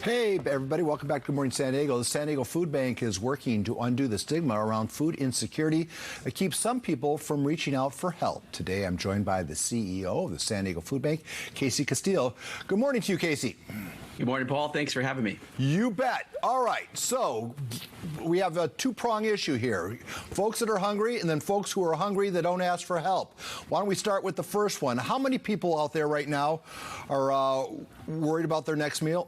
Hey, everybody. Welcome back to Good Morning San Diego. The San Diego Food Bank is working to undo the stigma around food insecurity that keeps some people from reaching out for help. Today, I'm joined by the CEO of the San Diego Food Bank, Castillo. Good morning to you, Casey. Good morning, Paul. Thanks for having me. You bet. All right. So we have a two-prong issue here. Folks that are hungry and then folks who are hungry that don't ask for help. Why don't we start with the first one? How many people out there right now are worried about their next meal?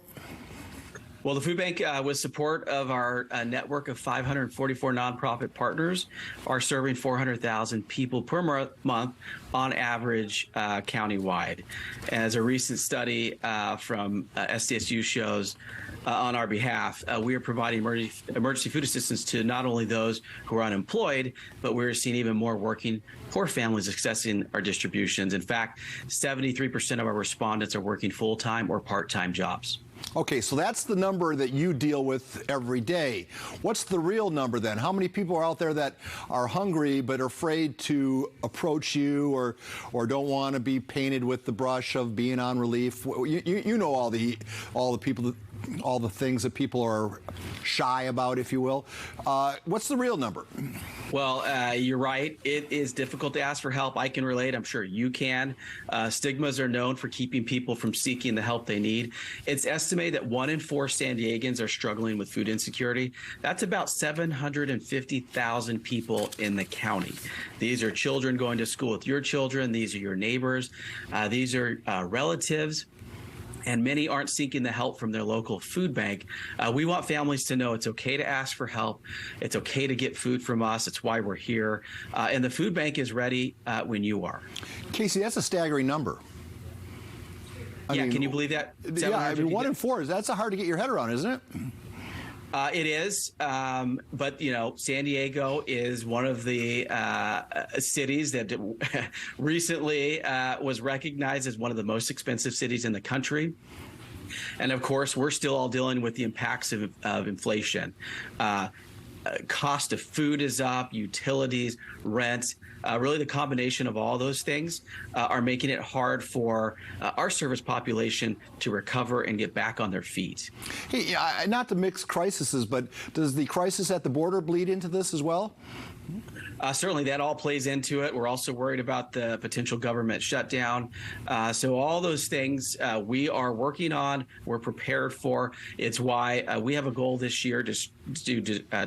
Well, the food bank, with support of our network of 544 nonprofit partners, are serving 400,000 people per month on average countywide. As a recent study from SDSU shows on our behalf, we are providing emergency food assistance to not only those who are unemployed, but we're seeing even more working poor families accessing our distributions. In fact, 73% of our respondents are working full-time or part-time jobs. Okay, so that's the number that you deal with every day. What's the real number then? How many people are out there that are hungry but are afraid to approach you or don't want to be painted with the brush of being on relief? You know all the people, all the things that people are shy about, if you will. What's the real number? Well, you're right. It is difficult to ask for help. I can relate. I'm sure you can. Stigmas are known for keeping people from seeking the help they need. It's estimated that 1 in 4 San Diegans are struggling with food insecurity. That's about 750,000 people in the county. These are children going to school with your children. These are your neighbors. These are relatives. And many aren't seeking the help from their local food bank. We want families to know it's okay to ask for help. It's okay to get food from us. It's why we're here. And the food bank is ready when you are. Casey, that's a staggering number. I mean, can you believe that? Yeah, I mean, 1 in 4, that's hard to get your head around, isn't it? It is, but you know, San Diego is one of the cities that recently was recognized as one of the most expensive cities in the country. And of course, we're still all dealing with the impacts of inflation. Cost of food is up, utilities, rent. Really, the combination of all those things are making it hard for our service population to recover and get back on their feet. Hey, not to mix crises, but does the crisis at the border bleed into this as well? Certainly, that all plays into it. We're also worried about the potential government shutdown. So all those things we are working on, we're prepared for. It's why we have a goal this year to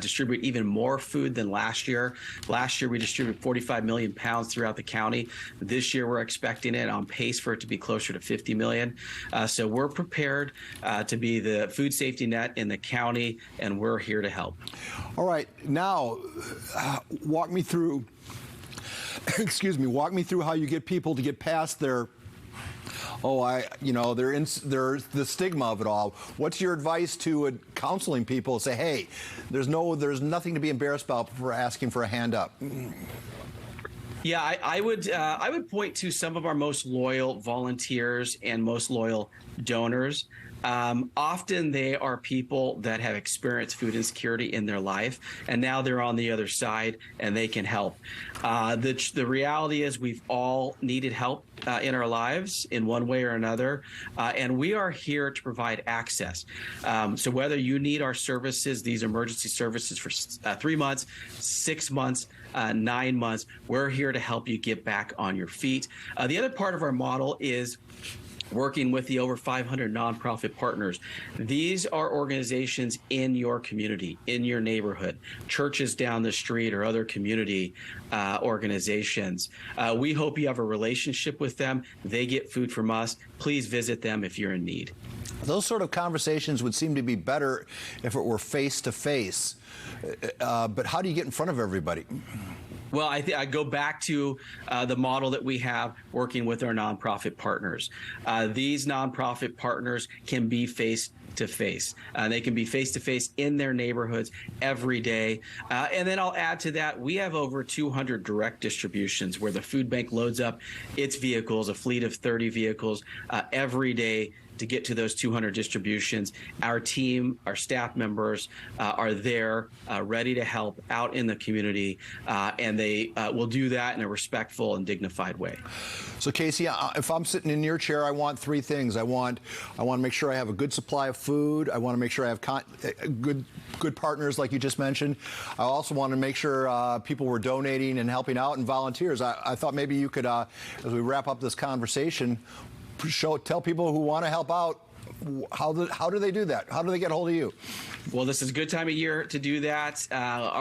distribute even more food than last year. Last year, we distributed 45 million pounds throughout the county. This year, we're expecting it on pace for it to be closer to 50 million. So we're prepared to be the food safety net in the county, and we're here to help. All right. Now, walk me through, walk me through how you get people to get past their, there's the stigma of it all. What's your advice to counseling people? Say, hey, there's nothing to be embarrassed about for asking for a hand up. Yeah, I would point to some of our most loyal volunteers and most loyal donors. Often they are people that have experienced food insecurity in their life, and now they're on the other side and they can help. The reality is we've all needed help in our lives in one way or another, and we are here to provide access. So whether you need our services, these emergency services for 3 months, 6 months, 9 months, we're here to help you get back on your feet. The other part of our model is working with the over 500 nonprofit partners. These are organizations in your community, in your neighborhood, churches down the street or other community organizations. We hope you have a relationship with them. They get food from us. Please visit them if you're in need. Those sort of conversations would seem to be better if it were face-to-face. But how do you get in front of everybody? Well, I go back to the model that we have working with our nonprofit partners. These nonprofit partners can be face-to-face. They can be face-to-face in their neighborhoods every day. And then I'll add to that, we have over 200 direct distributions where the food bank loads up its vehicles, a fleet of 30 vehicles every day to get to those 200 distributions. Our team, our staff members are there, ready to help out in the community, and they will do that in a respectful and dignified way. So Casey, if I'm sitting in your chair, I want three things. I want to make sure I have a good supply of food. I want to make sure I have good partners, like you just mentioned. I also want to make sure people were donating and helping out, and volunteers. I thought maybe you could, as we wrap up this conversation, tell people who want to help out, how do they do that? How do they get a hold of you? Well, this is a good time of year to do that.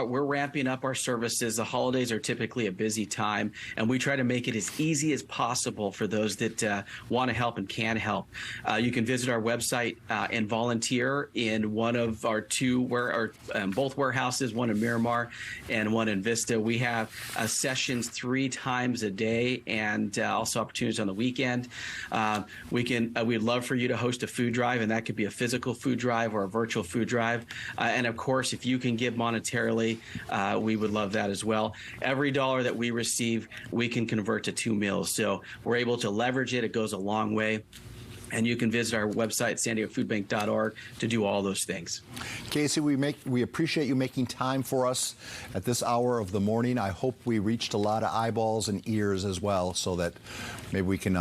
We're ramping up our services. The holidays are typically a busy time, and we try to make it as easy as possible for those that want to help and can help. You can visit our website and volunteer in one of our both warehouses, one in Miramar and one in Vista. We have sessions 3 times a day, and also opportunities on the weekend. We'd love for you to host a food drive, and that could be a physical food drive or a virtual food drive. And of course, if you can give monetarily, we would love that as well. Every dollar that we receive, we can convert to 2 meals. So we're able to leverage it. It goes a long way. And you can visit our website, SanDiegoFoodBank.org, to do all those things. Casey, we appreciate you making time for us at this hour of the morning. I hope we reached a lot of eyeballs and ears as well, so that maybe we can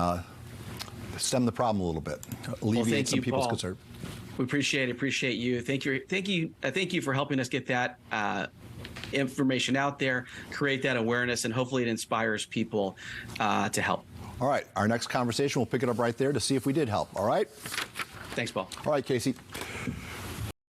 stem the problem a little bit, alleviate some people's concern. We appreciate you. Thank you for helping us get that information out there, create that awareness, and hopefully it inspires people to help. All right. Our next conversation, we'll pick it up right there to see if we did help. All right? Thanks, Paul. All right, Casey.